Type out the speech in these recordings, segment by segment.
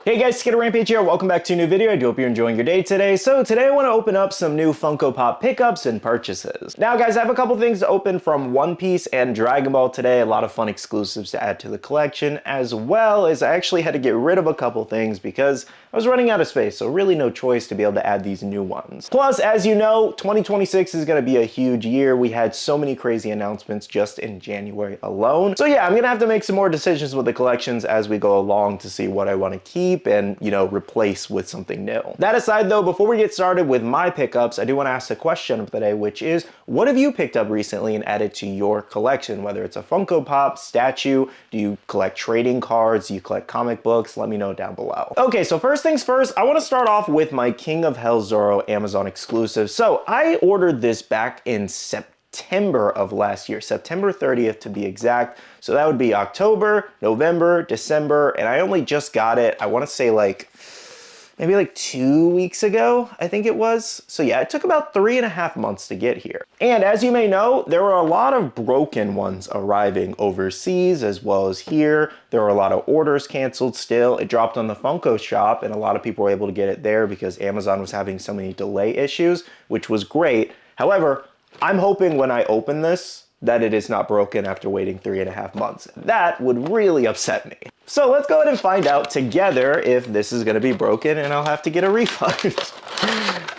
Hey guys, Skittlerampage here. Welcome back to a new video. I do hope you're enjoying your day today. So today I want to open up some new Funko Pop pickups and purchases. Now guys, I have a couple things to open from One Piece and Dragon Ball today. A lot of fun exclusives to add to the collection, as well as I actually had to get rid of a couple things because I was running out of space, so really no choice to be able to add these new ones. Plus, as you know, 2026 is going to be a huge year. We had so many crazy announcements just in January alone. So yeah, I'm going to have to make some more decisions with the collections as we go along to see what I want to keep and, you know, replace with something new. That aside though, before we get started with my pickups, I do want to ask a question of the day, which is, what have you picked up recently and added to your collection? Whether it's a Funko Pop, statue, do you collect trading cards, do you collect comic books? Let me know down below. Okay, so first things first, I want to start off with my King of Hell Zoro Amazon exclusive. So I ordered this back in September of last year, September 30th to be exact. So that would be October, November, December, and I only just got it, I want to say maybe like 2 weeks ago, I think it was. So yeah, it took about 3.5 months to get here. And as you may know, there were a lot of broken ones arriving overseas as well as here. There were a lot of orders canceled still. It dropped on the Funko shop and a lot of people were able to get it there because Amazon was having so many delay issues, which was great. However, I'm hoping when I open this that it is not broken after waiting 3.5 months. That would really upset me. So let's go ahead and find out together if this is gonna be broken and I'll have to get a refund.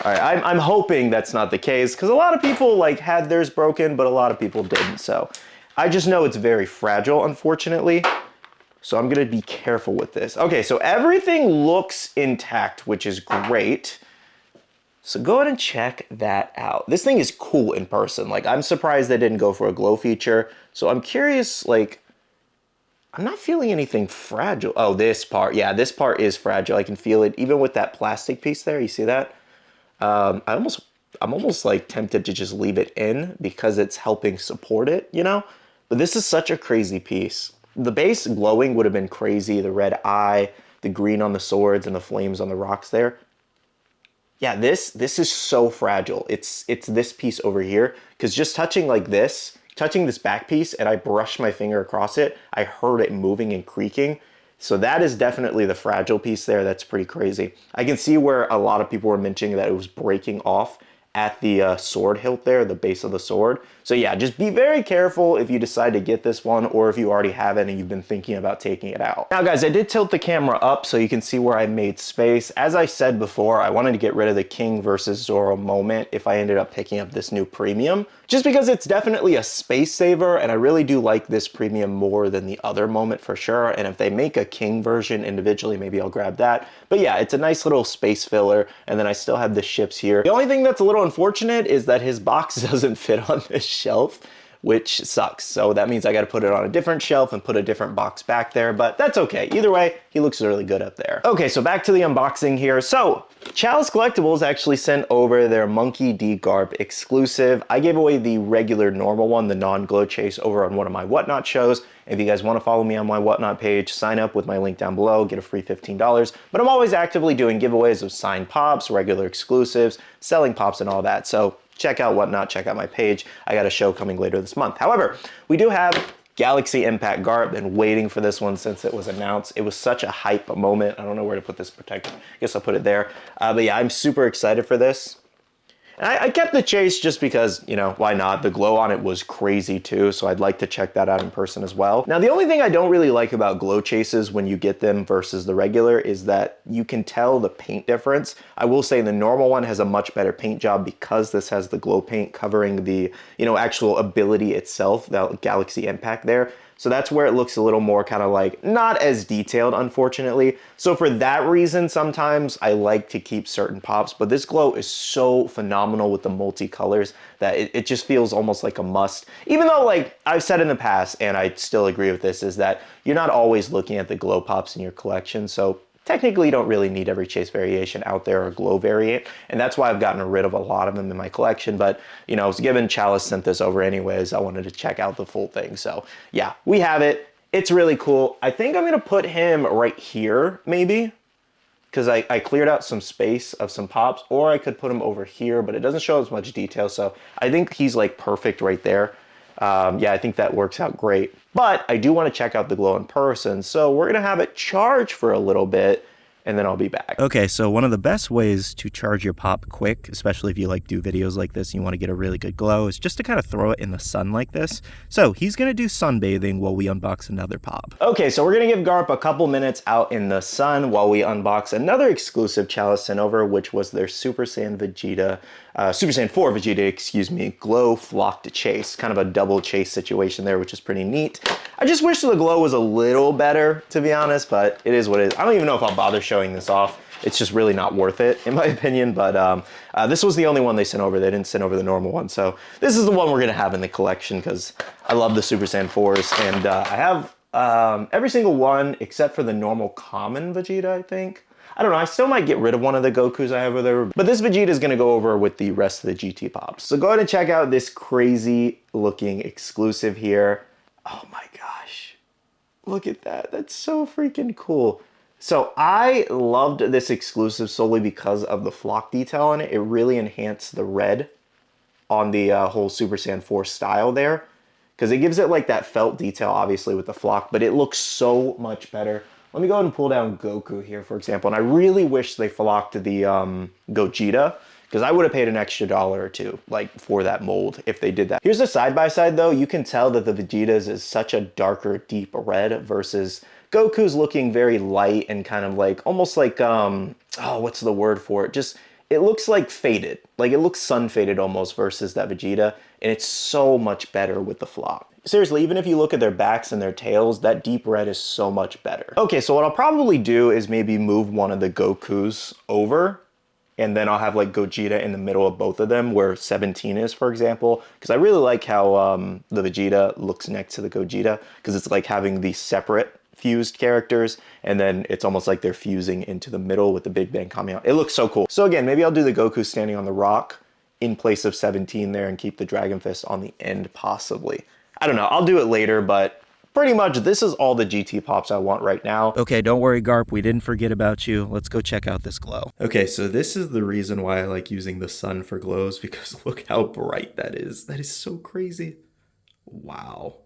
All right, I'm hoping that's not the case because a lot of people like had theirs broken, but a lot of people didn't. So I just know it's very fragile, unfortunately. So I'm gonna be careful with this. Okay, so everything looks intact, which is great. So go ahead and check that out. This thing is cool in person. Like, I'm surprised they didn't go for a glow feature. So I'm curious, like, I'm not feeling anything fragile. Oh, this part. Yeah, this part is fragile. I can feel it even with that plastic piece there. You see that? I'm almost like tempted to just leave it in because it's helping support it, you know? But this is such a crazy piece. The base glowing would have been crazy. The red eye, the green on the swords, and the flames on the rocks there. Yeah, this is so fragile. It's this piece over here, because just touching like this, touching this back piece, and I brushed my finger across it, I heard it moving and creaking. So that is definitely the fragile piece there. That's pretty crazy. I can see where a lot of people were mentioning that it was breaking off at the sword hilt there, the base of the sword. So yeah, just be very careful if you decide to get this one or if you already have it and you've been thinking about taking it out. Now guys, I did tilt the camera up so you can see where I made space. As I said before, I wanted to get rid of the King versus Zoro moment if I ended up picking up this new premium, just because it's definitely a space saver and I really do like this premium more than the other moment for sure. And if they make a King version individually, maybe I'll grab that. But yeah, it's a nice little space filler. And then I still have the ships here. The only thing that's a little unfortunate is that his box doesn't fit on this shelf, which sucks. So that means I got to put it on a different shelf and put a different box back there, but that's okay. Either way, he looks really good up there. Okay, so back to the unboxing here. So Chalice Collectibles actually sent over their Monkey D. Garp exclusive. I gave away the regular normal one, the non-glow chase, over on one of my Whatnot shows. If you guys want to follow me on my Whatnot page, sign up with my link down below, get a free $15. But I'm always actively doing giveaways of signed pops, regular exclusives, selling pops and all that. So check out Whatnot, check out my page. I got a show coming later this month. However, we do have Galaxy Impact Garp. Been waiting for this one since it was announced. It was such a hype moment. I don't know where to put this protector. I guess I'll put it there. But yeah, I'm super excited for this. And I kept the chase just because, you know, why not? The glow on it was crazy too, so I'd like to check that out in person as well. Now, the only thing I don't really like about glow chases when you get them versus the regular is that you can tell the paint difference. I will say the normal one has a much better paint job because this has the glow paint covering the, you know, actual ability itself, that Galaxy Impact there. So that's where it looks a little more kind of like not as detailed, unfortunately. So for that reason, sometimes I like to keep certain pops, but this glow is so phenomenal with the multicolors that it just feels almost like a must. Even though, like I've said in the past, and I still agree with this, is that you're not always looking at the glow pops in your collection. So technically you don't really need every chase variation out there or glow variant, and that's why I've gotten rid of a lot of them in my collection. But you know, given Chalice sent this over anyways, I wanted to check out the full thing. So yeah, we have it. It's really cool. I think I'm gonna put him right here maybe, because I cleared out some space of some pops, or I could put him over here, but it doesn't show as much detail. So I think he's like perfect right there. Yeah, I think that works out great. But I do want to check out the glow in person, so we're gonna have it charge for a little bit, and then I'll be back. Okay, so one of the best ways to charge your pop quick, especially if you like do videos like this and you want to get a really good glow, is just to kind of throw it in the sun like this. So he's going to do sunbathing while we unbox another pop. Okay, so we're going to give Garp a couple minutes out in the sun while we unbox another exclusive Chalice sent over, which was their Super Saiyan Vegeta, Super Saiyan 4 Vegeta, excuse me, glow flock to chase. Kind of a double chase situation there, which is pretty neat. I just wish the glow was a little better, to be honest, but it is what it is. I don't even know if I'll bother showing this off. It's just really not worth it, in my opinion, but this was the only one they sent over. They didn't send over the normal one, so this is the one we're gonna have in the collection because I love the Super Saiyan 4s, and I have every single one except for the normal common Vegeta, I think. I don't know, I still might get rid of one of the Gokus I have over there, but this Vegeta is gonna go over with the rest of the GT Pops. So go ahead and check out this crazy looking exclusive here. Oh my gosh, look at that, that's so freaking cool. So I loved this exclusive solely because of the flock detail on it. It really enhanced the red on the whole Super Saiyan 4 style there, because it gives it like that felt detail, obviously, with the flock, but it looks so much better. Let me go ahead and pull down Goku here, for example, and I really wish they flocked the Gogeta, because I would have paid an extra $1 or $2 like for that mold if they did that. Here's a side-by-side though. You can tell that the Vegeta's is such a darker, deep red versus Goku's looking very light and kind of like, almost like, oh, what's the word for it? Just, it looks like faded. Like it looks sun-faded almost versus that Vegeta, and it's so much better with the flock. Seriously, even if you look at their backs and their tails, that deep red is so much better. Okay, so what I'll probably do is maybe move one of the Gokus over, and then I'll have like Gogeta in the middle of both of them where 17 is, for example, because I really like how the Vegeta looks next to the Gogeta, because it's like having these separate fused characters, and then it's almost like they're fusing into the middle with the Big Bang coming out. It looks so cool. So again, maybe I'll do the Goku standing on the rock in place of 17 there and keep the Dragon Fist on the end possibly. I don't know, I'll do it later, but pretty much this is all the GT Pops I want right now. Okay, don't worry, Garp, we didn't forget about you. Let's go check out this glow. Okay, so this is the reason why I like using the sun for glows, because look how bright that is. That is so crazy. Wow.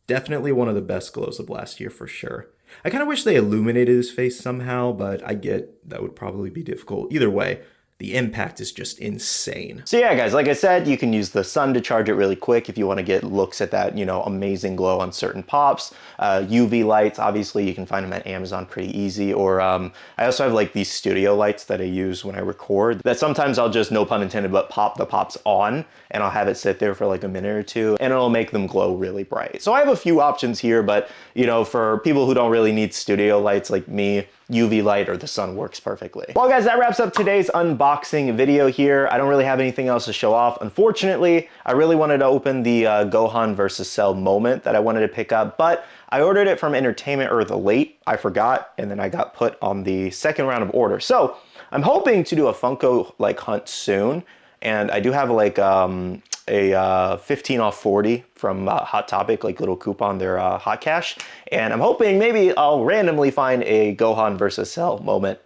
Definitely one of the best glows of last year for sure. I kind of wish they illuminated his face somehow, but I get that would probably be difficult. Either way, the impact is just insane. So yeah, guys, like I said, you can use the sun to charge it really quick if you want to get looks at that, you know, amazing glow on certain pops. UV lights, obviously, you can find them at Amazon pretty easy. Or I also have like these studio lights that I use when I record that sometimes I'll just, no pun intended, but pop the pops on and I'll have it sit there for like a minute or two and it'll make them glow really bright. So I have a few options here, but you know, for people who don't really need studio lights like me, UV light or the sun works perfectly. Well guys, that wraps up today's unboxing video here. I don't really have anything else to show off. Unfortunately, I really wanted to open the Gohan versus Cell moment that I wanted to pick up, but I ordered it from Entertainment Earth late. I forgot, and then I got put on the second round of order. So I'm hoping to do a Funko like hunt soon, and I do have like a 15 off 40 from Hot Topic, like little coupon, their Hot Cash. And I'm hoping maybe I'll randomly find a Gohan versus Cell moment,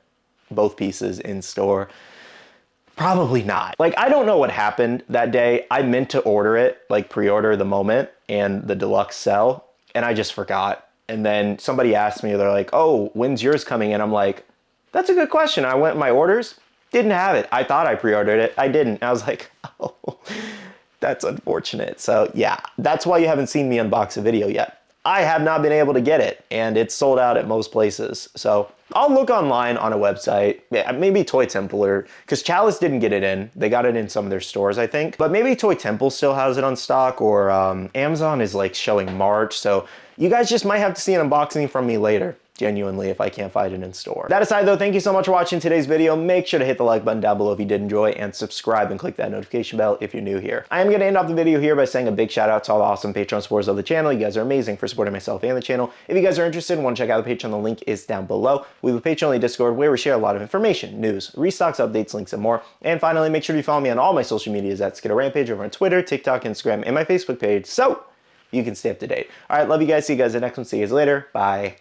both pieces in store. Probably not. Like, I don't know what happened that day. I meant to order it, like pre-order the moment and the deluxe Cell, and I just forgot. And then somebody asked me, they're like, oh, when's yours coming in? I'm like, that's a good question. I went my orders, didn't have it. I thought I pre-ordered it. I didn't. I was like, oh. That's unfortunate. So yeah, that's why you haven't seen me unbox a video yet. I have not been able to get it, and it's sold out at most places. So I'll look online on a website, yeah, maybe Toy Temple, or because Chalice didn't get it in. They got it in some of their stores, I think. But maybe Toy Temple still has it on stock, or Amazon is like showing March. So you guys just might have to see an unboxing from me later. Genuinely, if I can't find it in store. That aside though, thank you so much for watching today's video. Make sure to hit the like button down below if you did enjoy, and subscribe and click that notification bell if you're new here. I am going to end off the video here by saying a big shout out to all the awesome Patreon supporters of the channel. You guys are amazing for supporting myself and the channel. If you guys are interested and want to check out the Patreon, the link is down below. We have a Patreon Discord where we share a lot of information, news, restocks, updates, links, and more. And finally, make sure you follow me on all my social medias at Skittlerampage over on Twitter, TikTok, Instagram, and my Facebook page, so you can stay up to date. All right, love you guys. See you guys in the next one. See you guys later. Bye.